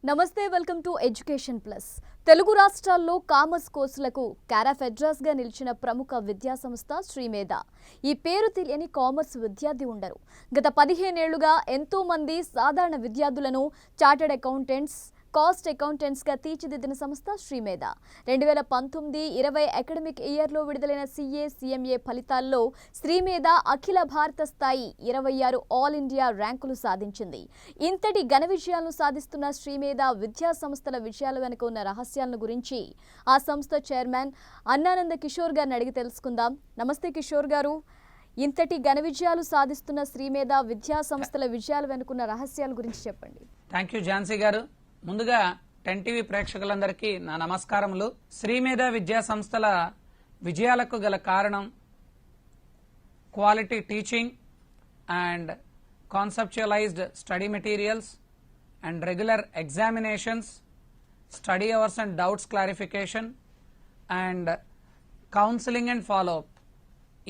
నమస్తే welcome to education plus. Telugu రాష్ట్రాల్లో commerce కోర్సులకు క్యారాఫ్ అడ్రస్ గా నిలిచిన ప్రముఖ విద్యా సంస్థ శ్రీమేధ. ఈ పేరు తెలియని కామర్స్ విద్యార్థి ఉండరు. గత 15 ఏళ్లుగా ఎంతో మంది సాధారణ విద్యార్థులను చార్టర్డ్ అకౌంటెంట్స్, కాస్ట్ అకౌంటెంట్స్ గా తీర్చిదిద్దిన సంస్థ శ్రీమేధ. 2019-20 అకాడమిక్ ఇయర్ లో విడుదలైన CA, CMA ఫలితాల్లో శ్రీమేధ అఖిల భారత స్థాయి 26 ఆల్ ఇండియా ర్యాంకులు సాధించింది. ఇంతటి ఘన విజయాలను సాధిస్తున్న శ్రీమేధ విద్యా సంస్థల విజయాల వెనుక ఉన్న రహస్యాలను గురించి ఆ సంస్థ చైర్మన్ అన్నానంద కిషోర్ గారిని అడిగి తెలుసుకుందాం. నమస్తే కిషోర్ గారు, ఇంతటి ఘన విజయాలు సాధిస్తున్న శ్రీమేధ విద్యా సంస్థల విజయాల వెనుకున్న రహస్యాల గురించి చెప్పండి. థ్యాంక్ యూ ఝాన్సీ గారు. ముందుగా 10 TV ప్రేక్షకులందరికీ నా నమస్కారములు. శ్రీమేధ విద్యా సంస్థల విజయాలకు గల కారణం quality teaching and conceptualised study materials and regular examinations, study hours and doubts clarification and counselling and follow up.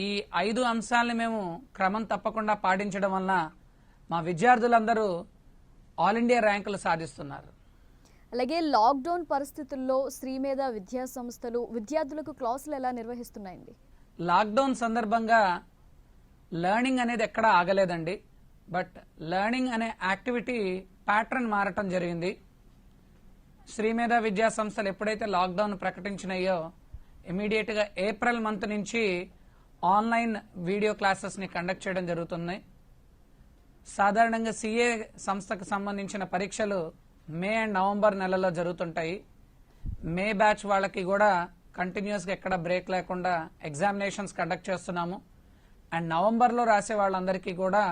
ఈ 5 అంశాలని మేము క్రమం తప్పకుండా పాటించడం వలన మా విద్యార్థులందరూ ఆల్ ఇండియా ర్యాంకులు సాధిస్తున్నారు. అలాగే లాక్డౌన్ పరిస్థితుల్లో శ్రీమేధ విద్యా సంస్థలు విద్యార్థులకు క్లాసులు ఎలా నిర్వహిస్తున్నాయండి? లాక్డౌన్ సందర్భంగా లెర్నింగ్ అనేది ఎక్కడా ఆగలేదండి. బట్ లెర్నింగ్ అనే యాక్టివిటీ ప్యాటర్న్ మారటం జరిగింది. శ్రీమేధ విద్యా సంస్థలు ఎప్పుడైతే లాక్డౌన్ ప్రకటించినాయో ఇమీడియట్ గా ఏప్రిల్ మంత్ నుంచి ఆన్లైన్ వీడియో క్లాసెస్ ని కండక్ట్ చేయడం జరుగుతుంది. సాధారణంగా CA సంస్థకు సంబంధించిన పరీక్షలు మే అండ్ నవంబర్ నెలలో జరుగుతుంటాయి. మే బ్యాచ్ వాళ్ళకి కూడా కంటిన్యూస్ గా ఎక్కడ బ్రేక్ లేకుండా ఎగ్జామినేషన్స్ కండక్ట్ చేస్తున్నాము. అండ్ నవంబర్లో రాసే వాళ్ళందరికీ కూడా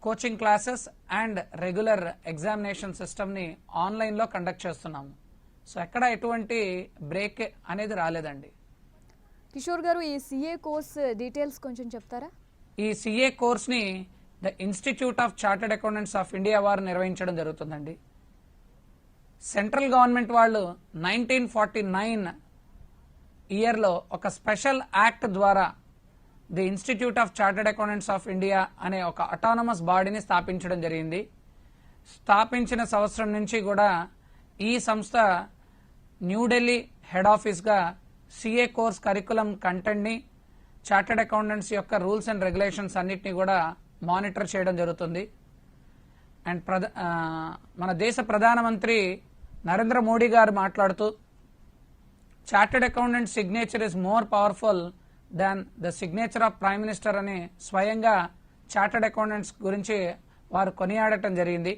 coaching classes and regular examination system ని ఆన్లైన్ లో కండక్ట్ చేస్తున్నాము. సో ఎక్కడ ఎటువంటి బ్రేక్ అనేది రాలేదండి. కిషోర్ గారు, ఈ CA కోర్స్ డీటెయిల్స్ కొంచెం చెప్తారా? ఈ CA కోర్స్ ని the institute of chartered accountants of India వారు నిర్వహించడం జరుగుతుందండి. సెంట్రల్ గవర్నమెంట్ వాళ్ళు 1949 ఇయర్లో ఒక స్పెషల్ యాక్ట్ ద్వారా the institute of chartered accountants of India అనే ఒక అటానమస్ బాడీని స్థాపించడం జరిగింది. స్థాపించిన సంవత్సరం నుంచి కూడా ఈ సంస్థ న్యూఢిల్లీ హెడ్ ఆఫీస్గా CA కోర్స్ కరికులం కంటెంట్ ని, చార్టర్డ్ అకౌంటెంట్స్ యొక్క రూల్స్ అండ్ రెగ్యులేషన్స్ అన్నిటినీ కూడా మానిటర్ చేయడం జరుగుతుంది. అండ్ మన దేశ ప్రధానమంత్రి నరేంద్ర మోడీ గారు మాట్లాడుతూ chartered accountant signature is more powerful than the signature of prime minister అని స్వయంగా చార్టర్డ్ అకౌంటెంట్స్ గురించి వారు కొనియాడటం జరిగింది.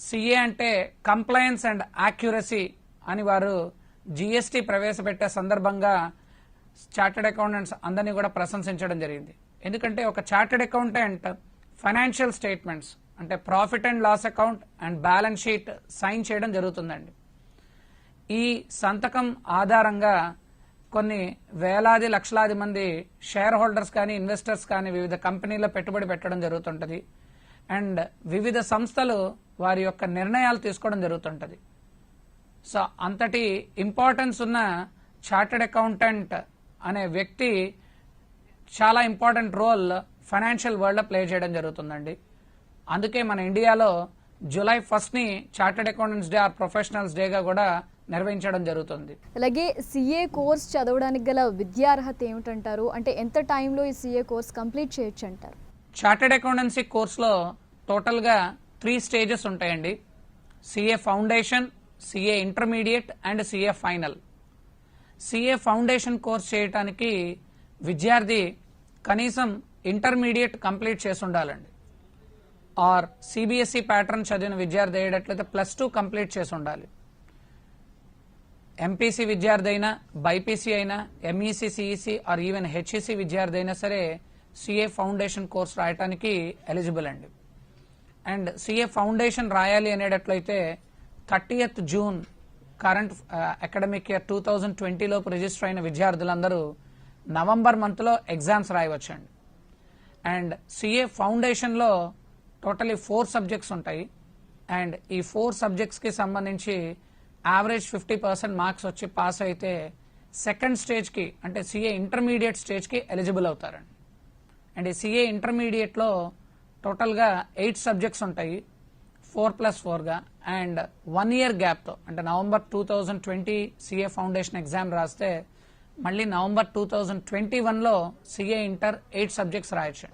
CA అంటే కంప్లయన్స్ అండ్ యాక్యురసీ అని వారు GST ప్రవేశపెట్టే సందర్భంగా చార్టర్డ్ అకౌంటెంట్స్ అందరినీ కూడా ప్రశంసించడం జరిగింది. ఎందుకంటే ఒక చార్టర్డ్ అకౌంటెంట్ ఫైనాన్షియల్ స్టేట్మెంట్స్ అంటే profit and loss account and balance sheet sign చేయడం జరుగుతుందండి. ఈ సంతకం ఆధారంగా కొన్ని వేలాది లక్షలాది మంది షేర్ హోల్డర్స్ కానీ ఇన్వెస్టర్స్ కానీ వివిధ కంపెనీల్లో పెట్టుబడి పెట్టడం జరుగుతుంటది. అండ్ వివిధ సంస్థలు వారి యొక్క నిర్ణయాలు తీసుకోవడం జరుగుతుంటది. సో అంతటి ఇంపార్టెన్స్ ఉన్న చార్టర్డ్ అకౌంటెంట్ అనే వ్యక్తి చాలా ఇంపార్టెంట్ రోల్ ఫైనాన్షియల్ వరల్డ్ లో ప్లే చేయడం జరుగుతుందండి. అందుకే మన ఇండియాలో జూలై 1 ని chartered accountants day or professionals డేగా కూడా నిర్వహించడం జరుగుతుంది. అలాగే CA కోర్స్ చదవడానికి గల విద్యార్హత ఏమిటంటారు? అంటే ఎంత టైంలో ఈ CA కోర్స్ కంప్లీట్ చేయొచ్చు అంటారు? చార్టర్డ్ అకౌంటెన్సీ కోర్సులో టోటల్ గా 3 స్టేజెస్ ఉంటాయండి. CA foundation, CA intermediate and CA final. CA foundation course చేయడానికి విద్యార్థి కనీసం ఇంటర్మీడియట్ కంప్లీట్ చేసి ఉండాలండి. ఆర్ CBSE ప్యాటర్న్ చదివిన విద్యార్థి అయ్యేటట్లయితే +2 కంప్లీట్ చేసి ఉండాలి. MPC విద్యార్థి అయినా, BIPC అయినా, MEC, CEC are even HEC విద్యార్థి అయినా సరే CA ఫౌండేషన్ కోర్స్ రాయటానికి ఎలిజిబుల్ అండి. అండ్ CA ఫౌండేషన్ రాయాలి అనేటట్లయితే 30th June current academic year 2020 లోపు రిజిస్టర్ అయిన విద్యార్థులందరూ నవంబర్ మంత్ లో ఎగ్జామ్స్ రాయవచ్చండి. అండ్ CA ఫౌండేషన్ లో టోటలీ 4 సబ్జెక్ట్స్ ఉంటాయి. అండ్ ఈ 4 సబ్జెక్ట్స్ కి సంబంధించి యావరేజ్ 50% మార్క్స్ వచ్చి పాస్ అయితే సెకండ్ స్టేజ్ కి అంటే CA ఇంటర్మీడియట్ స్టేజ్ కి ఎలిజిబుల్ అవుతారండి. అండ్ ఈ CA ఇంటర్మీడియట్ లో టోటల్ గా 8 సబ్జెక్ట్స్ ఉంటాయి. 4+4గా అండ్ 1 year గ్యాప్తో అంటే నవంబర్ 2020 సిఏ ఫౌండేషన్ ఎగ్జామ్ రాస్తే మళ్ళీ నవంబర్ 2021లో సిఏ ఇంటర్ 8 సబ్జెక్ట్స్ రాయొచ్చు.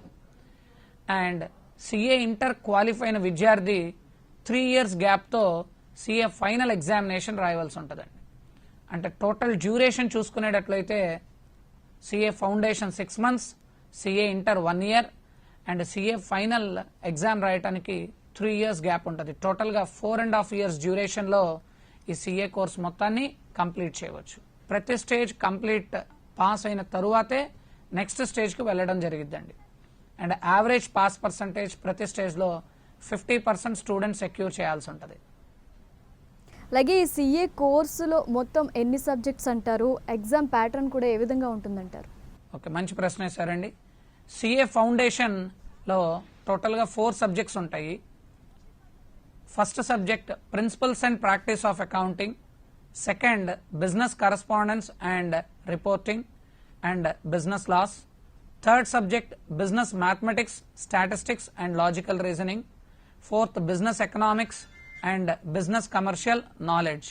అండ్ సిఏ ఇంటర్ క్వాలిఫై అయిన విద్యార్థి 3 years గ్యాప్తో సిఏ ఫైనల్ ఎగ్జామినేషన్ రాయవలసి ఉంటుందండి. అంటే టోటల్ డ్యూరేషన్ చూసుకునేటట్లయితే CA foundation 6 months, CA inter 1 year and CA final exam రాయటానికి 3 years గ్యాప్ ఉంటుంది. టోటల్గా 4.5 years డ్యూరేషన్లో ఈ సిఏ కోర్స్ మొత్తాన్ని కంప్లీట్ చేయవచ్చు. ప్రతి స్టేజ్ కంప్లీట్ పాస్ అయిన తరువాతే నెక్స్ట్ స్టేజ్కి వెళ్ళడం జరిగిద్దండి. అండ్ యావరేజ్ పాస్ పర్సంటేజ్ ప్రతి స్టేజ్లో 50% స్టూడెంట్స్ సెక్యూర్ చేయాల్సి ఉంటుంది. అలాగే ఈ సిఏ కోర్సులో మొత్తం ఎన్ని సబ్జెక్ట్స్ అంటారు? ఎగ్జామ్ ప్యాటర్న్ కూడా ఏ విధంగా ఉంటుందంటారు? ఓకే, మంచి ప్రశ్న వేశారండి. సిఏ ఫౌండేషన్లో టోటల్గా 4 సబ్జెక్ట్స్ ఉంటాయి. First subject principles and practice of accounting, second business correspondence and reporting and business laws, third subject business mathematics, statistics and logical reasoning, fourth business economics and business commercial knowledge.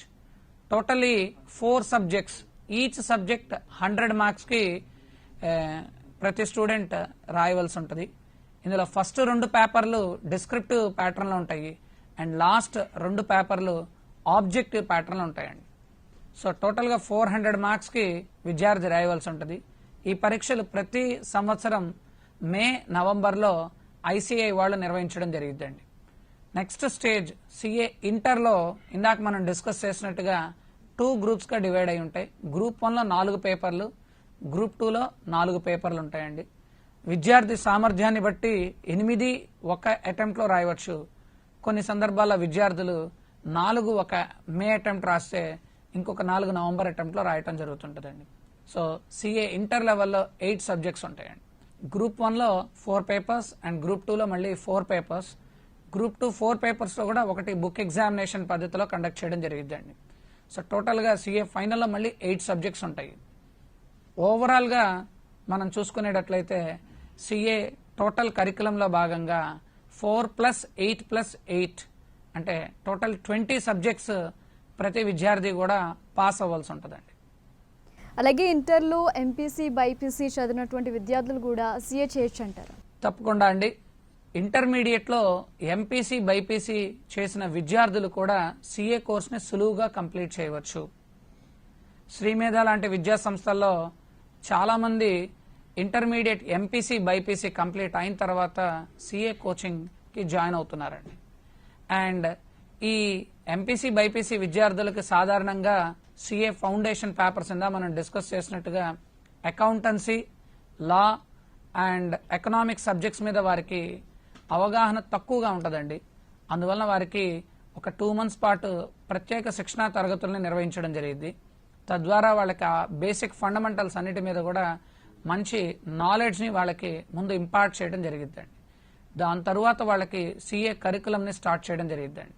Totally 4 subjects. Each subject 100 మార్క్స్కి ప్రతి student రాయవలసి ఉంటుంది. ఇందులో first 2 పేపర్లు descriptive ప్యాటర్న్లో ఉంటాయి and last 2 పేపర్లు objective ప్యాటర్న్లో ఉంటాయండి. సో టోటల్గా 400 మార్క్స్కి విద్యార్థి రాయవలసి ఉంటుంది. ఈ పరీక్షలు ప్రతి సంవత్సరం మే నవంబర్లో ఐసీఐ వాళ్ళు నిర్వహించడం జరిగిద్దండి. నెక్స్ట్ స్టేజ్ సిఏ ఇంటర్లో ఇందాక మనం డిస్కస్ చేసినట్టుగా 2 గ్రూప్స్గా డివైడ్ అయి ఉంటాయి. గ్రూప్ 1లో 4 పేపర్లు, గ్రూప్ 2లో 4 పేపర్లు ఉంటాయండి. విద్యార్థి సామర్థ్యాన్ని బట్టి 8 ఒక అటెంప్ట్లో రాయవచ్చు. కొన్ని సందర్భాల్లో విద్యార్థులు 4 ఒక మే అటెంప్ట్ రాస్తే ఇంకొక 4 నవంబర్ అటెంప్ట్లో రాయటం జరుగుతుంటుందండి. సో సిఏ ఇంటర్ లెవెల్లో 8 సబ్జెక్ట్స్ ఉంటాయండి. గ్రూప్ 1లో 4 పేపర్స్ అండ్ గ్రూప్ 2లో మళ్ళీ 4 పేపర్స్. గ్రూప్ 2 4 పేపర్స్లో కూడా ఒకటి బుక్ ఎగ్జామినేషన్ పద్ధతిలో కండక్ట్ చేయడం జరిగిద్దండి. సో టోటల్గా సిఏ ఫైనల్లో మళ్ళీ 8 సబ్జెక్ట్స్ ఉంటాయి. ఓవరాల్గా మనం చూసుకునేటట్లయితే సిఏ టోటల్ కరికులంలో భాగంగా 4+8+8 అంటే టోటల్ 20 సబ్జెక్ట్స్ ప్రతి విద్యార్థి కూడా పాస్ అవ్వాల్సి ఉంటుందండి. అలాగే ఇంటర్లో ఎంపీసీ బైపీసీ చదివినటువంటి విద్యార్థులు కూడా సిఏ చేయొచ్చు అంటారు? తప్పకుండా అండి. ఇంటర్మీడియట్లో ఎంపీసీ బైపీసీ చేసిన విద్యార్థులు కూడా సిఏ కోర్స్ని సులువుగా కంప్లీట్ చేయవచ్చు. శ్రీమేధ లాంటి విద్యా సంస్థల్లో చాలామంది ఇంటర్మీడియట్ ఎంపీసీ బైపీసీ కంప్లీట్ అయిన తర్వాత సిఏ కోచింగ్కి జాయిన్ అవుతున్నారండి. అండ్ ఈ ఎంపీసీ బైపీసీ విద్యార్థులకు సాధారణంగా సిఏ ఫౌండేషన్ పేపర్స్ ఇందా మనం డిస్కస్ చేసినట్టుగా accountancy, law and economic subjects మీద వారికి అవగాహన తక్కువగా ఉంటుందండి. అందువలన వారికి ఒక 2 months పాటు ప్రత్యేక శిక్షణా తరగతులను నిర్వహించడం జరిగింది. తద్వారా వాళ్ళకి ఆ బేసిక్ ఫండమెంటల్స్ అన్నిటి మీద కూడా మంచి నాలెడ్జ్ని వాళ్ళకి ముందు ఇంపార్ట్ చేయడం జరిగిద్దండి. దాని తరువాత వాళ్ళకి సిఏ కరికులంని స్టార్ట్ చేయడం జరిగిద్దండి.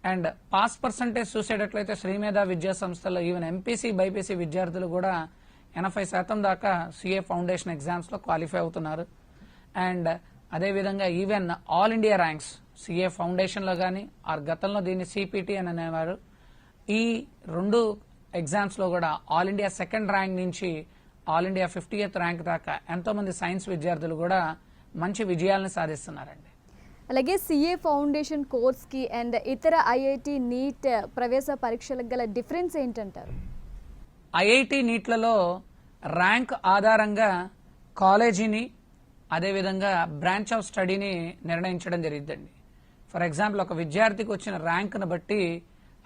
అండ్ పాస్ పర్సంటేజ్ చూసేటట్లయితే శ్రీమేధ విద్యా సంస్థలో ఈవెన్ ఎంపీసీ బైపీసీ విద్యార్థులు కూడా 80% దాకా సిఏ ఫౌండేషన్ ఎగ్జామ్స్లో క్వాలిఫై అవుతున్నారు. అండ్ అదేవిధంగా even all India ranks CA ఫౌండేషన్లో కానీ ఆర్ గతంలో దీన్ని సిపిటి అని అనేవారు. ఈ 2 ఎగ్జామ్స్లో కూడా ఆల్ ఇండియా 2nd ర్యాంక్ నుంచి ఆల్ ఇండియా 50th ర్యాంక్ దాకా ఎంతోమంది సైన్స్ విద్యార్థులు కూడా మంచి విజయాలను సాధిస్తున్నారండి. అలాగే సిఏ ఫౌండేషన్ కోర్స్కి అండ్ ఇతర ఐఐటి నీట్ ప్రవేశ పరీక్షలకు గల డిఫరెన్స్ ఏంటంటారు? ఐఐటి నీట్లలో ర్యాంక్ ఆధారంగా కాలేజీని అదేవిధంగా బ్రాంచ్ ఆఫ్ స్టడీని నిర్ణయించడం జరిగిద్దండి. ఫర్ ఎగ్జాంపుల్ ఒక విద్యార్థికి వచ్చిన ర్యాంక్ను బట్టి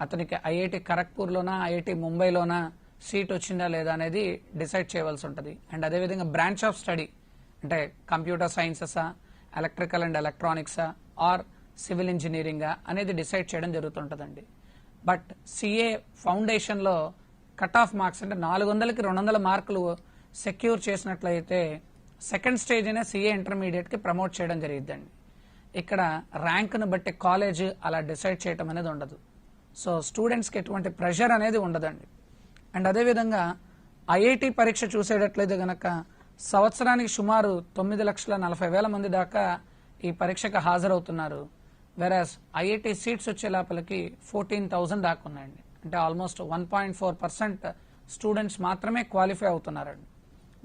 అతనికి ఐఐటి ఖరగ్పూర్లోనా ఐఐటి ముంబైలోనా సీట్ వచ్చిందా లేదా అనేది డిసైడ్ చేయవలసి ఉంటుంది. అండ్ అదేవిధంగా బ్రాంచ్ ఆఫ్ స్టడీ అంటే కంప్యూటర్ సైన్సెసా, ఎలక్ట్రికల్ అండ్ ఎలక్ట్రానిక్సా ఆర్ సివిల్ ఇంజనీరింగా అనేది డిసైడ్ చేయడం జరుగుతుంటుందండి. బట్ సిఏ ఫౌండేషన్లో కట్ ఆఫ్ మార్క్స్ అంటే 400కి 200 మార్కులు సెక్యూర్ చేసినట్లయితే 2nd స్టేజ్ అయినా సిఏ ఇంటర్మీడియట్కి ప్రమోట్ చేయడం జరిగిద్దండి. ఇక్కడ ర్యాంక్ను బట్టి కాలేజ్ అలా డిసైడ్ చేయడం అనేది ఉండదు. సో స్టూడెంట్స్కి ఎటువంటి ప్రెషర్ అనేది ఉండదండి. అండ్ అదేవిధంగా ఐఐటి పరీక్ష చూసేటట్లయితే గనక సంవత్సరానికి సుమారు 9,40,000 మంది దాకా ఈ పరీక్షకు హాజరవుతున్నారు. వెరాస్ ఐఐటి సీట్స్ వచ్చే లోపలికి 14,000 దాకా ఉన్నాయండి. అంటే ఆల్మోస్ట్ 1.4% స్టూడెంట్స్ మాత్రమే క్వాలిఫై అవుతున్నారండి.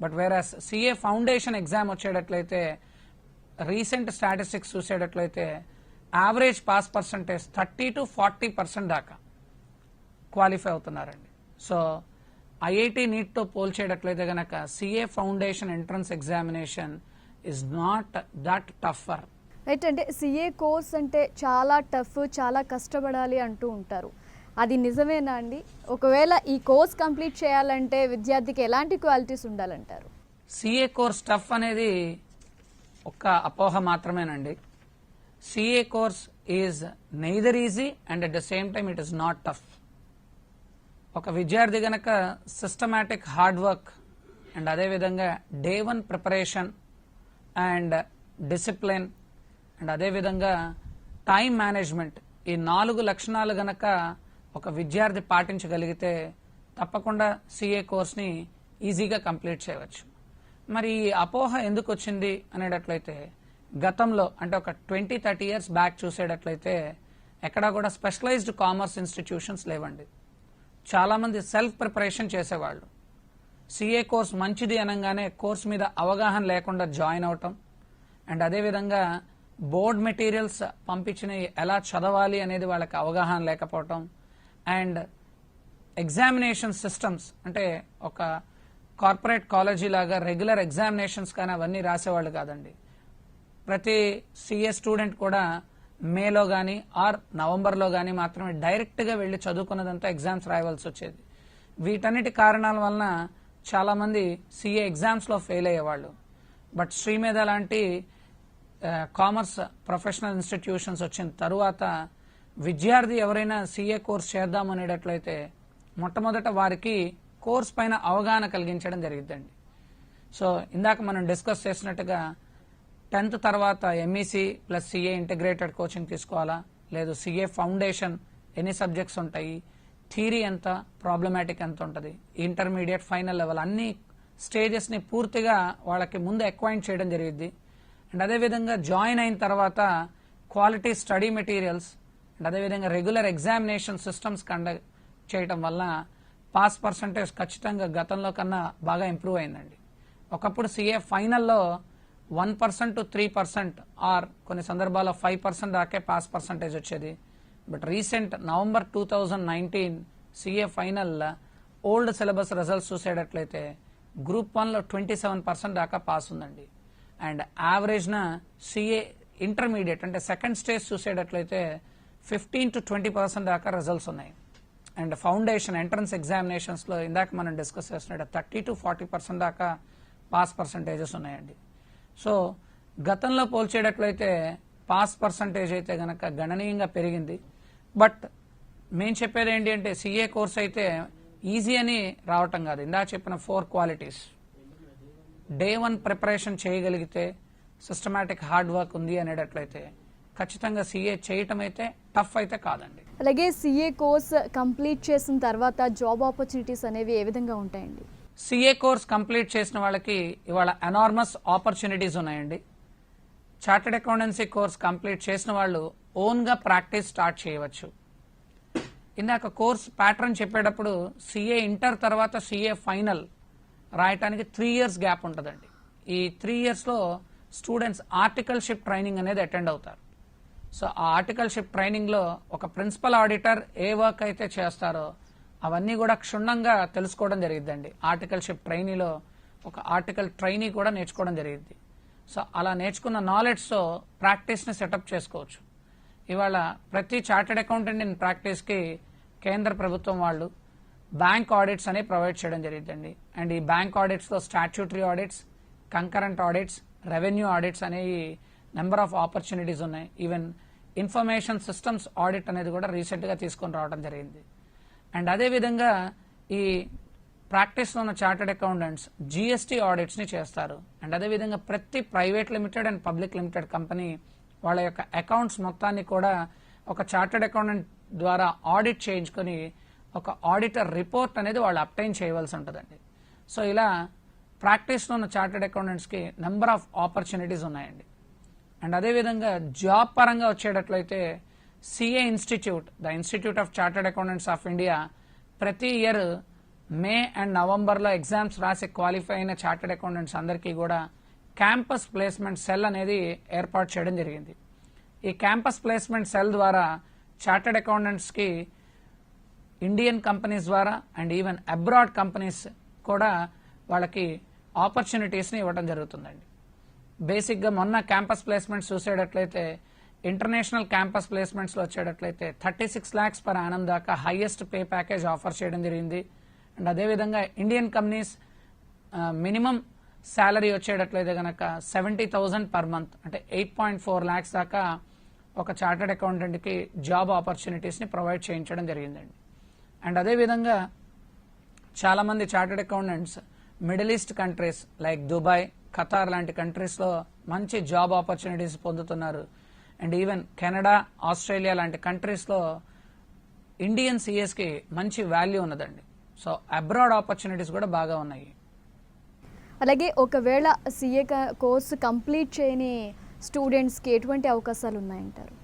But whereas CA foundation exam వచ్చేటట్లయితే రీసెంట్ స్టాటిస్టిక్స్ చూసేటట్లయితే యావరేజ్ పాస్ పర్సంటేజ్ 30 to 40% దాకా క్వాలిఫై అవుతున్నారండి. సో ఐఐటి నీట్తో పోల్చేటట్లయితే గనక CA foundation entrance examination is not that tougher. Right. అంటే సిఏ కోర్స్ అంటే చాలా టఫ్, చాలా కష్టపడాలి అంటూ ఉంటారు. అది నిజమేనా అండి? ఒకవేళ ఈ కోర్స్ కంప్లీట్ చేయాలంటే విద్యార్థికి ఎలాంటి క్వాలిటీస్ ఉండాలంటారు? సిఏ కోర్స్ టఫ్ అనేది ఒక అపోహ మాత్రమేనండి. CA course is neither easy and at the same time it is not tough. ఒక విద్యార్థి గనక సిస్టమాటిక్ హార్డ్ వర్క్ అండ్ అదేవిధంగా day 1 preparation and discipline and అదేవిధంగా టైం మేనేజ్మెంట్, ఈ 4 లక్షణాలు గనక ఒక విద్యార్థి పాటించగలిగితే తప్పకుండా సిఏ కోర్స్ని ఈజీగా కంప్లీట్ చేయవచ్చు. మరి ఈ అపోహ ఎందుకు వచ్చింది అనేటట్లయితే గతంలో అంటే ఒక 20-30 ఇయర్స్ బ్యాక్ చూసేటట్లయితే ఎక్కడా కూడా స్పెషలైజ్డ్ కామర్స్ ఇన్స్టిట్యూషన్స్ లేవండి. చాలామంది సెల్ఫ్ ప్రిపరేషన్ చేసేవాళ్ళు. సిఏ కోర్స్ మంచిది అనగానే కోర్స్ మీద అవగాహన లేకుండా జాయిన్ అవటం అండ్ అదేవిధంగా బోర్డ్ మెటీరియల్స్ పంపించినవి ఎలా చదవాలి అనేది వాళ్ళకి అవగాహన లేకపోవటం అండ్ ఎగ్జామినేషన్ సిస్టమ్స్ అంటే ఒక కార్పొరేట్ కాలేజీ లాగా రెగ్యులర్ ఎగ్జామినేషన్స్ కానీ అవన్నీ రాసేవాళ్ళు కాదండి. ప్రతి సిఏ స్టూడెంట్ కూడా మేలో కానీ ఆర్ నవంబర్లో కానీ మాత్రమే డైరెక్ట్గా వెళ్ళి చదువుకున్నదంతా ఎగ్జామ్స్ రాయవలసి వచ్చేది. వీటన్నిటి కారణాల వలన చాలామంది సిఏ ఎగ్జామ్స్లో ఫెయిల్ అయ్యేవాళ్ళు. బట్ శ్రీమేధ లాంటి కామర్స్ ప్రొఫెషనల్ ఇన్స్టిట్యూషన్స్ వచ్చిన తరువాత విద్యార్థి ఎవరైనా సిఏ కోర్స్ చేద్దామనేటట్లయితే మొట్టమొదట వారికి కోర్స్ పైన అవగాహన కలిగించడం జరిగిద్దండి. సో ఇందాక మనం డిస్కస్ చేసినట్టుగా 10th తర్వాత MEC plus CA integrated coaching తీసుకోవాలా, లేదు సిఏ ఫౌండేషన్ ఎన్ని సబ్జెక్ట్స్ ఉంటాయి, థియరీ ఎంత, ప్రాబ్లమాటిక్ ఎంత ఉంటుంది, ఇంటర్మీడియట్, ఫైనల్ లెవెల్ అన్ని స్టేజెస్ని పూర్తిగా వాళ్ళకి ముందు అక్వైంట్ చేయడం జరిగింది. అండ్ అదేవిధంగా జాయిన్ అయిన తర్వాత క్వాలిటీ స్టడీ మెటీరియల్స్ అండ్ అదేవిధంగా రెగ్యులర్ ఎగ్జామినేషన్ సిస్టమ్స్ కండక్ట్ చేయడం వల్ల పాస్ పర్సంటేజ్ ఖచ్చితంగా గతంలో కన్నా బాగా ఇంప్రూవ్ అయిందండి. ఒకప్పుడు సిఏ ఫైనల్లో 1% to 3% ఆర్ కొన్ని సందర్భాల్లో 5% దాకే పాస్ పర్సంటేజ్ వచ్చేది. But recent November 2019 CA final old syllabus results చూసేటట్లయితే గ్రూప్ 1లో 27% దాకా పాస్ ఉందండి. అండ్ యావరేజ్న సిఏ ఇంటర్మీడియట్ అంటే సెకండ్ స్టేజ్ చూసేటట్లయితే 15 to 20% దాకా రిజల్ట్స్ ఉన్నాయి. అండ్ ఫౌండేషన్ ఎంట్రన్స్ ఎగ్జామినేషన్స్లో ఇందాక మనం డిస్కస్ చేసినట్టు 30 to 40% దాకా పాస్ పర్సంటేజెస్ ఉన్నాయండి. సో గతంలో పోల్చేటట్లయితే పాస్ పర్సంటేజ్ అయితే గనక గణనీయంగా పెరిగింది. బట్ మేము చెప్పేది ఏంటి అంటే సిఏ కోర్స్ అయితే ఈజీ అని రావటం కాదు. ఇందాక చెప్పిన 4 క్వాలిటీస్ డే 1 ప్రిపరేషన్ చేయగలిగితే సిస్టమాటిక్ హార్డ్ వర్క్ ఉంది అనేటట్లయితే ఖచ్చితంగా సిఏ చేయటం అయితే టఫ్ అయితే కాదండి. అలాగే సిఏ కోర్స్ కంప్లీట్ చేసిన తర్వాత జాబ్ ఆపర్చునిటీస్ అనేవి ఏ విధంగా ఉంటాయండి? సిఏ కోర్స్ కంప్లీట్ చేసిన వాళ్ళకి ఇవాళ ఎనార్మస్ ఆపర్చునిటీస్ ఉన్నాయండి. చార్టెడ్ అకౌంటెన్సీ కోర్స్ కంప్లీట్ చేసిన వాళ్ళు ఓన్గా ప్రాక్టీస్ స్టార్ట్ చేయవచ్చు. ఇందాక కోర్స్ ప్యాటర్న్ చెప్పేటప్పుడు సిఏ ఇంటర్ తర్వాత సిఏ ఫైనల్ రాయటానికి 3 years గ్యాప్ ఉంటుందండి. ఈ 3 yearsలో స్టూడెంట్స్ ఆర్టికల్షిప్ ట్రైనింగ్ అనేది అటెండ్ అవుతారు. సో ఆ ఆర్టికల్షిప్ ట్రైనింగ్లో ఒక ప్రిన్సిపల్ ఆడిటర్ ఏ వర్క్ అయితే చేస్తారో అవన్నీ కూడా క్షుణ్ణంగా తెలుసుకోవడం జరిగిద్దండి. ఆర్టికల్షిప్ ట్రైనీలో ఒక ఆర్టికల్ ట్రైనీ కూడా నేర్చుకోవడం జరిగింది. సో అలా నేర్చుకున్న నాలెడ్జ్తో ప్రాక్టీస్ని సెటప్ చేసుకోవచ్చు. ఇవాళ ప్రతి చార్టెడ్ అకౌంటెంట్ ఇన్ ప్రాక్టీస్కి కేంద్ర ప్రభుత్వం వాళ్ళు బ్యాంక్ ఆడిట్స్ అనేవి ప్రొవైడ్ చేయడం జరిగిందండి. అండ్ ఈ బ్యాంక్ ఆడిట్స్లో statutory audits, concurrent audits, revenue audits అనేవి నెంబర్ ఆఫ్ ఆపర్చునిటీస్ ఉన్నాయి. ఈవెన్ ఇన్ఫర్మేషన్ సిస్టమ్స్ ఆడిట్ అనేది కూడా రీసెంట్గా తీసుకొని రావడం జరిగింది. అండ్ అదేవిధంగా ఈ ప్రాక్టీస్లో ఉన్న చార్టెడ్ అకౌంటెంట్స్ జిఎస్టీ ఆడిట్స్ని చేస్తారు. అండ్ అదేవిధంగా ప్రతి private limited and public limited company వాళ్ళ యొక్క అకౌంట్స్ మొత్తాన్ని కూడా ఒక చార్టెడ్ అకౌంటెంట్ ద్వారా ఆడిట్ చేయించుకొని ఒక ఆడిటర్ రిపోర్ట్ అనేది వాళ్ళు అప్టైన్ చేయవలసి ఉంటుందండి. సో ఇలా ప్రాక్టీస్లో ఉన్న చార్టెడ్ అకౌంటెంట్స్కి నెంబర్ ఆఫ్ ఆపర్చునిటీస్ ఉన్నాయండి. అండ్ అదేవిధంగా జాబ్ పరంగా వచ్చేటట్లయితే CA institute, the institute of chartered accountants of India ప్రతి ఇయర్ మే అండ్ నవంబర్లో ఎగ్జామ్స్ రాసి క్వాలిఫై అయిన చార్టర్డ్ అకౌంటెంట్స్ అందరికీ కూడా క్యాంపస్ ప్లేస్మెంట్ సెల్ అనేది ఏర్పాటు చేయడం జరిగింది. ఈ క్యాంపస్ ప్లేస్మెంట్ సెల్ ద్వారా చార్టర్డ్ అకౌంటెంట్స్కి ఇండియన్ కంపెనీస్ ద్వారా అండ్ ఈవెన్ అబ్రాడ్ కంపెనీస్ కూడా వాళ్ళకి ఆపర్చునిటీస్ని ఇవ్వడం జరుగుతుందండి. బేసిక్గా మొన్న క్యాంపస్ ప్లేస్మెంట్స్ చూసేటట్లయితే ఇంటర్నేషనల్ క్యాంపస్ ప్లేస్మెంట్స్లో వచ్చేటట్లయితే 36 lakhs per annum దాకా హైయెస్ట్ పే ప్యాకేజ్ ఆఫర్ చేయడం జరిగింది. అండ్ అదేవిధంగా ఇండియన్ కంపెనీస్ మినిమం శాలరీ వచ్చేటట్లయితే కనుక 70,000 per month, అంటే 8.4 lakhs దాకా ఒక చార్టర్డ్ అకౌంటెంట్కి జాబ్ ఆపర్చునిటీస్ని ప్రొవైడ్ చేయించడం జరిగిందండి. అండ్ అదేవిధంగా చాలామంది chartered accountants middle east countries like Dubai, Qatar లాంటి కంట్రీస్లో మంచి జాబ్ ఆపర్చునిటీస్ పొందుతున్నారు. అండ్ ఈవెన్ కెనడా, ఆస్ట్రేలియా లాంటి కంట్రీస్లో ఇండియన్ సిఎస్కి మంచి వాల్యూ ఉన్నదండి. సో అబ్రాడ్ ఆపర్చునిటీస్ కూడా బాగా ఉన్నాయి. అలాగే ఒకవేళ సిఏ కోర్సు కంప్లీట్ చేయని స్టూడెంట్స్కి ఎటువంటి అవకాశాలు ఉన్నాయంటారు?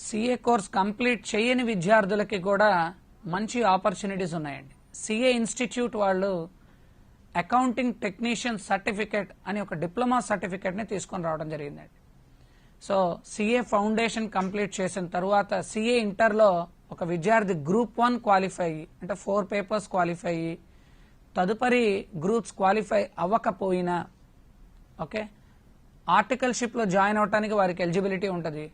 సిఏ కోర్స్ కంప్లీట్ చేయని విద్యార్థులకి కూడా మంచి ఆపర్చునిటీస్ ఉన్నాయండి. సిఏ ఇన్స్టిట్యూట్ వాళ్ళు అకౌంటింగ్ టెక్నీషియన్ సర్టిఫికేట్ అని ఒక డిప్లొమా సర్టిఫికేట్ని తీసుకొని రావడం జరిగిందండి. సో సిఏ ఫౌండేషన్ కంప్లీట్ చేసిన తర్వాత సిఏ ఇంటర్లో ఒక విద్యార్థి గ్రూప్ 1 క్వాలిఫై అయ్యి, అంటే 4 papers క్వాలిఫై అయ్యి తదుపరి గ్రూప్స్ క్వాలిఫై అవ్వకపోయినా ఓకే ఆర్టికల్షిప్లో జాయిన్ అవడానికి వారికి ఎలిజిబిలిటీ ఉంటుంది.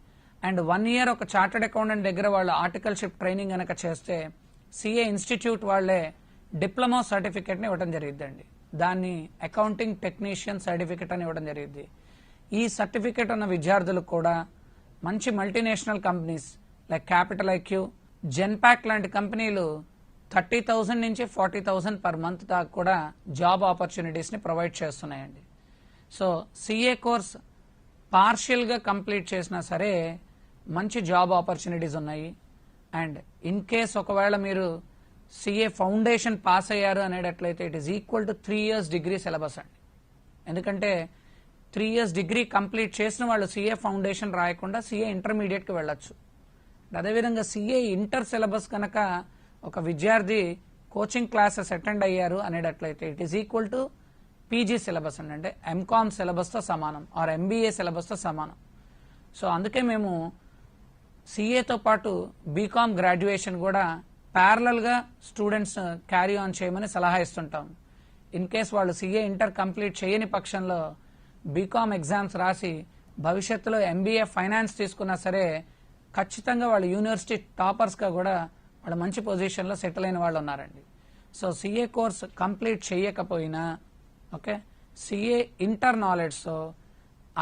అండ్ 1 year ఒక చార్టర్డ్ అకౌంటెంట్ దగ్గర వాళ్ళు ఆర్టికల్షిప్ ట్రైనింగ్ కనుక చేస్తే సిఏ ఇన్స్టిట్యూట్ వాళ్ళే డిప్లొమా సర్టిఫికేట్ని ఇవ్వడం జరిగిద్దండి. దాన్ని అకౌంటింగ్ టెక్నీషియన్ సర్టిఫికేట్ అని ఇవ్వడం జరిగింది. ఈ సర్టిఫికేట్ ఉన్న విద్యార్థులకు కూడా మంచి multinational companies like capital IQ, Genpact లాంటి కంపెనీలు 30,000 నుంచి 40,000 per month దాకా కూడా జాబ్ ఆపర్చునిటీస్ని ప్రొవైడ్ చేస్తున్నాయండి. సో సిఏ కోర్స్ పార్షియల్గా కంప్లీట్ చేసినా సరే మంచి జాబ్ ఆపర్చునిటీస్ ఉన్నాయి. అండ్ ఇన్ కేస్ ఒకవేళ మీరు సిఏ ఫౌండేషన్ పాస్ అయ్యారు అనేటట్లయితే it is equal to 3 years degree syllabus అండి. ఎందుకంటే 3 years డిగ్రీ కంప్లీట్ చేసిన వాళ్ళు సిఏ ఫౌండేషన్ రాయకుండా సిఏ ఇంటర్మీడియట్కి వెళ్ళొచ్చు. అదేవిధంగా సిఏ ఇంటర్ సిలబస్ కనుక ఒక విద్యార్థి కోచింగ్ క్లాసెస్ అటెండ్ అయ్యారు అనేటట్లయితే it is equal to PG syllabus అండి, అంటే ఎంకామ్ సిలబస్తో సమానం ఆర్ ఎంబీఏ సిలబస్తో సమానం. సో అందుకే మేము సిఏతో పాటు బీకామ్ గ్రాడ్యుయేషన్ కూడా ప్యారలల్గా స్టూడెంట్స్ క్యారీ ఆన్ చేయమని సలహా ఇస్తుంటాం. ఇన్ కేస్ వాళ్ళు సిఏ ఇంటర్ కంప్లీట్ చేయని పక్షంలో బీకామ్ ఎగ్జామ్స్ రాసి భవిష్యత్తులో ఎంబీఏ ఫైనాన్స్ తీసుకున్నా సరే ఖచ్చితంగా వాళ్ళు యూనివర్సిటీ టాపర్స్గా కూడా వాళ్ళు మంచి పొజిషన్లో సెటిల్ అయిన వాళ్ళు ఉన్నారండి. సో సిఏ కోర్స్ కంప్లీట్ చేయకపోయినా ఓకే సిఏ ఇంటర్ నాలెడ్జ్తో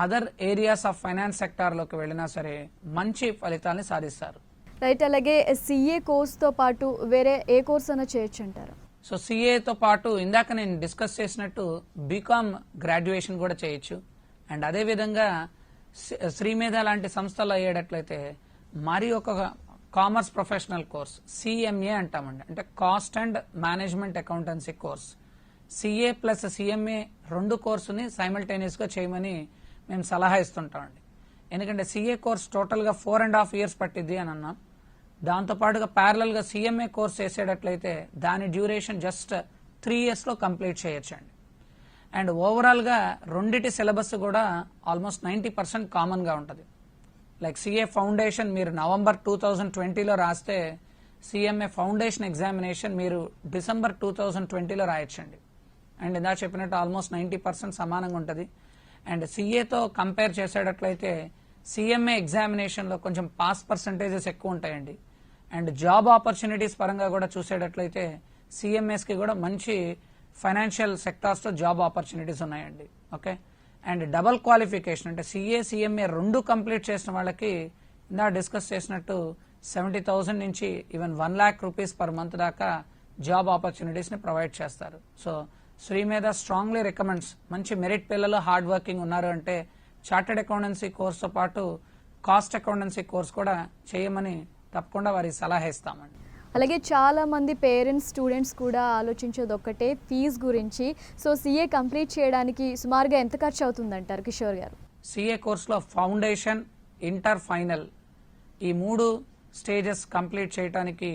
అదర్ ఏరియాస్ ఆఫ్ ఫైనాన్స్ సెక్టార్లోకి వెళ్ళినా సరే మంచి ఫలితాన్ని సాధిస్తారు. రైట్. అలాగే సిఏ కోర్స్తో పాటు వేరే ఏ కోర్స్ అయినా చేయొచ్చు అంటారు? సో సిఏతో పాటు ఇందాక నేను డిస్కస్ చేసినట్టు బీకామ్ గ్రాడ్యుయేషన్ కూడా చేయొచ్చు. అండ్ అదేవిధంగా శ్రీమేధ లాంటి సంస్థలు అయ్యేటట్లయితే మరి ఒక కామర్స్ ప్రొఫెషనల్ కోర్స్ సిఎంఏ అంటామండి, అంటే cost and management accountancy course. CA plus CMA 2 కోర్సుని సైమల్టేనియస్గా చేయమని మేము సలహా ఇస్తుంటామండి. ఎందుకంటే సిఏ కోర్స్ టోటల్గా 4.5 years పట్టిద్ది అని అన్నాం. దాంతోపాటుగా ప్యారలల్గా సిఎంఏ కోర్స్ చేసేటట్లయితే దాని డ్యూరేషన్ జస్ట్ 3 yearsలో కంప్లీట్ చేయొచ్చండి. అండ్ ఓవరాల్గా రెండిటి సిలబస్ కూడా ఆల్మోస్ట్ 90% కామన్గా ఉంటుంది. లైక్ సిఏ ఫౌండేషన్ మీరు November 2020లో రాస్తే సిఎంఏ ఫౌండేషన్ ఎగ్జామినేషన్ మీరు December 2020లో రాయొచ్చండి. అండ్ ఇందా చెప్పినట్టు ఆల్మోస్ట్ 90% సమానంగా ఉంటుంది. అండ్ సిఏతో కంపేర్ చేసేటట్లయితే సిఎంఏ ఎగ్జామినేషన్లో కొంచెం పాస్ పర్సంటేజెస్ ఎక్కువ ఉంటాయండి. అండ్ జాబ్ ఆపర్చునిటీస్ పరంగా కూడా చూసేటట్లయితే సిఎంఎస్కి కూడా మంచి ఫైనాన్షియల్ సెక్టార్స్లో జాబ్ ఆపర్చునిటీస్ ఉన్నాయండి. ఓకే. అండ్ డబల్ క్వాలిఫికేషన్ అంటే సిఏ సిఎంఏ 2 కంప్లీట్ చేసిన వాళ్ళకి ఇందా డిస్కస్ చేసినట్టు 70,000 నుంచి even 1 lakh rupees per month దాకా జాబ్ ఆపర్చునిటీస్ని ప్రొవైడ్ చేస్తారు. సో శ్రీమేధ స్ట్రాంగ్లీ రికమెండ్స్ మంచి మెరిట్ పిల్లలు హార్డ్ వర్కింగ్ ఉన్నారు అంటే చార్టెడ్ అకౌంటెన్సీ కోర్స్తో పాటు కాస్ట్ అకౌంటెన్సీ కోర్స్ కూడా చేయమని తప్పకుండా వారికి సలహా ఇస్తామండి. అలాగే చాలా మంది పేరెంట్స్ స్టూడెంట్స్ కూడా ఆలోచించేది ఒక్కటే ఫీజు గురించి. సో సిఏ కంప్లీట్ చేయడానికి సుమారుగా ఎంత ఖర్చు అవుతుందంటారు కిషోర్ గారు? సిఏ కోర్సులో ఫౌండేషన్, ఇంటర్, ఫైనల్ ఈ 3 స్టేజెస్ కంప్లీట్ చేయడానికి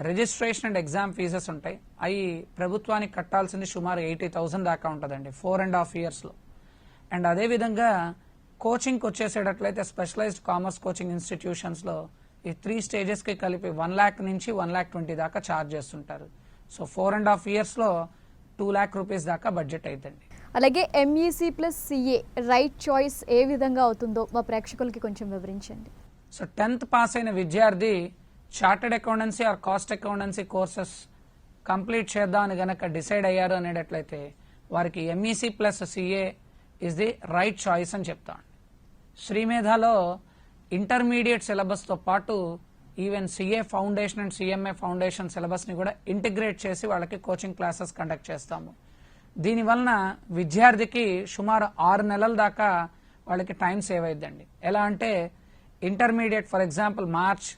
రిజిస్ట్రేషన్ అండ్ ఎగ్జామ్ ఫీజెస్ ఉంటాయి. అవి ప్రభుత్వానికి కట్టాల్సింది సుమారు 80,000 దాకా ఉంటుందండి 4.5 yearsలో. అండ్ అదేవిధంగా కోచింగ్కి వచ్చేసేటట్లయితే స్పెషలైజ్డ్ కామర్స్ కోచింగ్ ఇన్స్టిట్యూషన్స్లో ఈ 3 స్టేజెస్కి కలిపి 1 lakh నుంచి 1,20,000 దాకా ఛార్జ్ చేస్తుంటారు. సో 4.5 yearsలో 2 lakh rupees దాకా బడ్జెట్ అవుతుంది. అలాగే MEC plus CA right choice ఏ విధంగా అవుతుందో మా ప్రేక్షకులకి కొంచెం వివరించండి. సో 10th పాస్ అయిన విద్యార్థి chartered accountancy or cost accountancy courses complete చేద్దామని గనక డిసైడ్ అయ్యారు అనేటట్లయితే వారికి MEC plus CA is the right choice అని చెప్తాం. శ్రీమేధలో ఇంటర్మీడియట్ సిలబస్తో పాటు even CA foundation and CMA foundation సిలబస్ని కూడా ఇంటిగ్రేట్ చేసి వాళ్ళకి కోచింగ్ క్లాసెస్ కండక్ట్ చేస్తాము. దీనివలన విద్యార్థికి సుమారు 6 నెలల దాకా వాళ్ళకి టైం సేవ్ అయిద్దండి. ఎలా అంటే intermediate for example March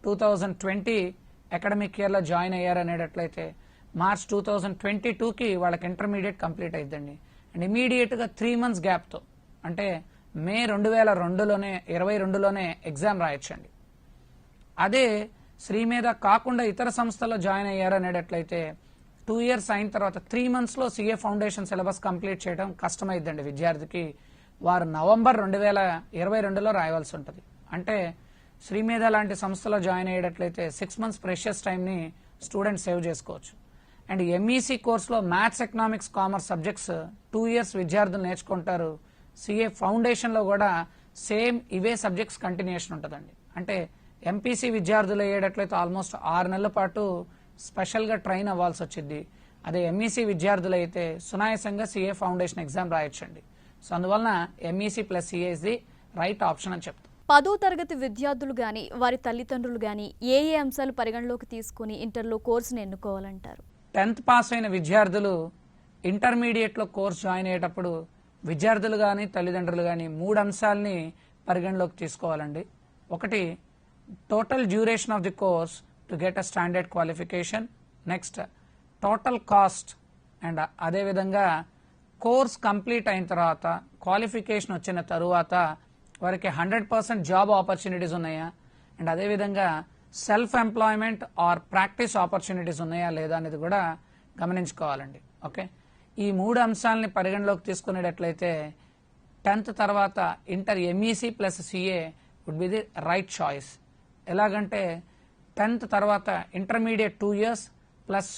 2020 academic ఇయర్లో జాయిన్ అయ్యారు అనేటట్లయితే మార్చ్ 2022కి వాళ్ళకి ఇంటర్మీడియట్ కంప్లీట్ అయిద్దండి. అండ్ ఇమీడియట్గా 3 months గ్యాప్తో అంటే మే 2022లోనే ఎగ్జామ్ రాయొచ్చండి. అదే శ్రీమేధ కాకుండా ఇతర సంస్థల్లో జాయిన్ అయ్యారు అనేటట్లయితే 2 years అయిన తర్వాత 3 monthsలో సిఏ ఫౌండేషన్ సిలబస్ కంప్లీట్ చేయడం కష్టమైద్దండి విద్యార్థికి. వారు నవంబర్ 2022లో రాయవలసి ఉంటుంది. అంటే శ్రీమేధ లాంటి సంస్థలో జాయిన్ అయ్యేటట్లయితే 6 months ప్రెషియస్ టైంని స్టూడెంట్ సేవ్ చేసుకోవచ్చు. అండ్ ఎంఈసీ కోర్సులో maths, economics, commerce subjects 2 years విద్యార్థులు నేర్చుకుంటారు. సిఏ ఫౌండేషన్లో కూడా సేమ్ ఇవే సబ్జెక్ట్స్ కంటిన్యూషన్ ఉంటుందండి. అంటే ఎంపీసీ విద్యార్థులు అయ్యేటట్లయితే ఆల్మోస్ట్ 6 నెలల పాటు స్పెషల్గా ట్రైన్ అవ్వాల్సి వచ్చింది. అదే ఎంఈసీ విద్యార్థులు అయితే సునాయాసంగా సిఏ ఫౌండేషన్ ఎగ్జామ్ రాయొచ్చండి. సో అందువలన MEC plus CA is the right option అని చెప్తాం. 10వ తరగతి విద్యార్థులు కానీ వారి తల్లిదండ్రులు కానీ ఏ అంశాలు పరిగణలోకి తీసుకుని ఇంటర్లో కోర్సును ఎన్నుకోవాలంటారు? 10th పాస్ అయిన విద్యార్థులు ఇంటర్మీడియట్లో కోర్స్ జాయిన్ అయ్యేటప్పుడు విద్యార్థులు కానీ తల్లిదండ్రులు కానీ 3 అంశాలని పరిగణలోకి తీసుకోవాలండి. ఒకటి, total duration of the course to get a standard qualification. Next, total cost. And అదేవిధంగా కోర్స్ కంప్లీట్ అయిన తర్వాత క్వాలిఫికేషన్ వచ్చిన తరువాత వారికి 100% జాబ్ ఆపర్చునిటీస్ ఉన్నాయా, అండ్ అదేవిధంగా self employment or practice opportunities ఉన్నాయా లేదా అనేది కూడా గమనించుకోవాలండి. ఓకే, ఈ 3 అంశాలని పరిగణలోకి తీసుకునేటట్లయితే 10th తర్వాత inter MEC plus CA would be the right choice. ఎలాగంటే 10th తర్వాత ఇంటర్మీడియట్ 2 years ప్లస్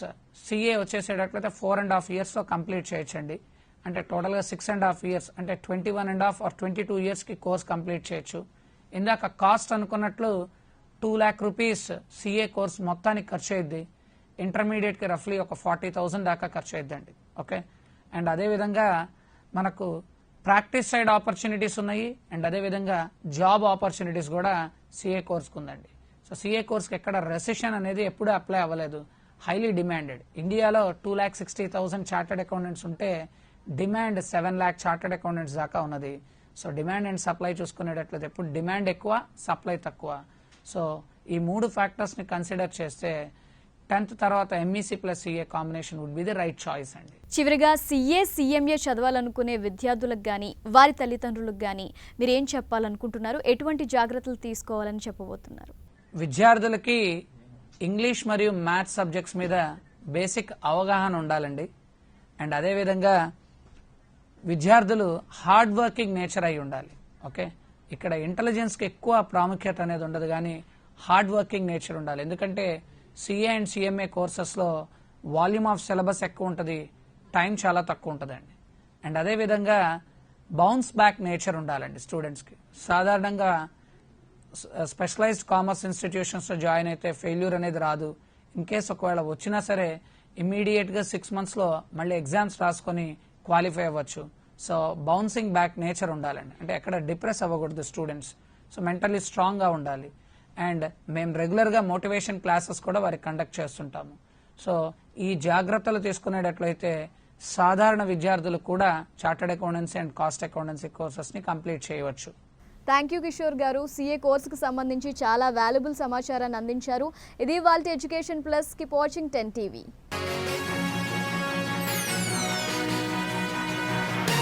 సిఏ వచ్చేసేటట్లయితే 4.5 yearsలో కంప్లీట్ చేయొచ్చండి. అంటే టోటల్గా 6.5 years అంటే 21.5 or 22 yearsకి కోర్స్ కంప్లీట్ చేయొచ్చు. ఇందాక కాస్ట్ అనుకున్నట్లు 2 lakh rupees సిఏ కోర్స్ మొత్తానికి ఖర్చు అయ్యిద్ది. ఇంటర్మీడియట్కి రఫ్లీ ఒక 40,000 దాకా ఖర్చు అయిద్దండి. ఓకే, అండ్ అదేవిధంగా మనకు ప్రాక్టీస్ సైడ్ ఆపర్చునిటీస్ ఉన్నాయి. అండ్ అదేవిధంగా జాబ్ ఆపర్చునిటీస్ కూడా సిఏ కోర్స్కి ఉందండి. సో సిఏ కోర్స్కి ఎక్కడ రెసిషన్ అనేది ఎప్పుడూ అప్లై అవ్వలేదు. Highly demanded. ఇండియాలో 2,60,000 చార్టెడ్ అకౌంటెంట్స్ ఉంటే డిమాండ్ 7 lakh చార్టెడ్ అకౌంటెంట్స్ దాకా ఉన్నది. సో డిమాండ్ అండ్ సప్లై చూసుకునేటట్లయితే ఎప్పుడు డిమాండ్ ఎక్కువ, సప్లై తక్కువ. సో ఈ 3 ఫ్యాక్టర్స్ని కన్సిడర్ చేస్తే 10th తర్వాత MEC plus CA combination would be the right choice అండి. చివరిగా సిఏ, సిఎంఏ చదవాలనుకునే విద్యార్థులకు కానీ వారి తల్లిదండ్రులకు కానీ మీరు ఏం చెప్పాలనుకుంటున్నారు? ఎటువంటి జాగ్రత్తలు తీసుకోవాలని చెప్పబోతున్నారు? విద్యార్థులకి ఇంగ్లీష్ మరియు మ్యాథ్స్ సబ్జెక్ట్స్ మీద బేసిక్ అవగాహన ఉండాలండి. అండ్ అదేవిధంగా విద్యార్థులు హార్డ్ వర్కింగ్ నేచర్ అయి ఉండాలి. ఓకే, ఇక్కడ ఇంటెలిజెన్స్కి ఎక్కువ ప్రాముఖ్యత అనేది ఉండదు కానీ హార్డ్ వర్కింగ్ నేచర్ ఉండాలి. ఎందుకంటే సిఏ అండ్ సిఎంఏ కోర్సెస్లో వాల్యూమ్ ఆఫ్ సిలబస్ ఎక్కువ ఉంటుంది, టైం చాలా తక్కువ ఉంటుందండి. అండ్ అదేవిధంగా బౌన్స్ బ్యాక్ నేచర్ ఉండాలండి స్టూడెంట్స్కి. సాధారణంగా స్పెషలైజ్డ్ కామర్స్ ఇన్స్టిట్యూషన్స్లో జాయిన్ అయితే ఫెయిల్యూర్ అనేది రాదు. ఇన్ కేస్ ఒకవేళ వచ్చినా సరే ఇమీడియట్గా 6 monthsలో మళ్ళీ ఎగ్జామ్స్ రాసుకొని క్వాలిఫై అవ్వచ్చు. సో బౌన్సింగ్ బ్యాక్ నేచర్ ఉండాలండి. అంటే ఎక్కడ డిప్రెస్ అవ్వకూడదు స్టూడెంట్స్. సో మెంటల్లీ స్ట్రాంగ్గా ఉండాలి. అండ్ మేము రెగ్యులర్గా మోటివేషన్ క్లాసెస్ కూడా వారికి కండక్ట్ చేస్తుంటాము. సో ఈ జాగ్రత్తలు తీసుకునేటట్లయితే సాధారణ విద్యార్థులు కూడా chartered accountancy and cost accountancy కోర్సెస్ని కంప్లీట్ చేయవచ్చు. Thank you Kishore garu. CA కోర్సుకు సంబంధించి చాలా వాల్యుబుల్ సమాచారాన్ని అందించారు. ఇది వాళ్ళ education plus. Keep watching 10 TV.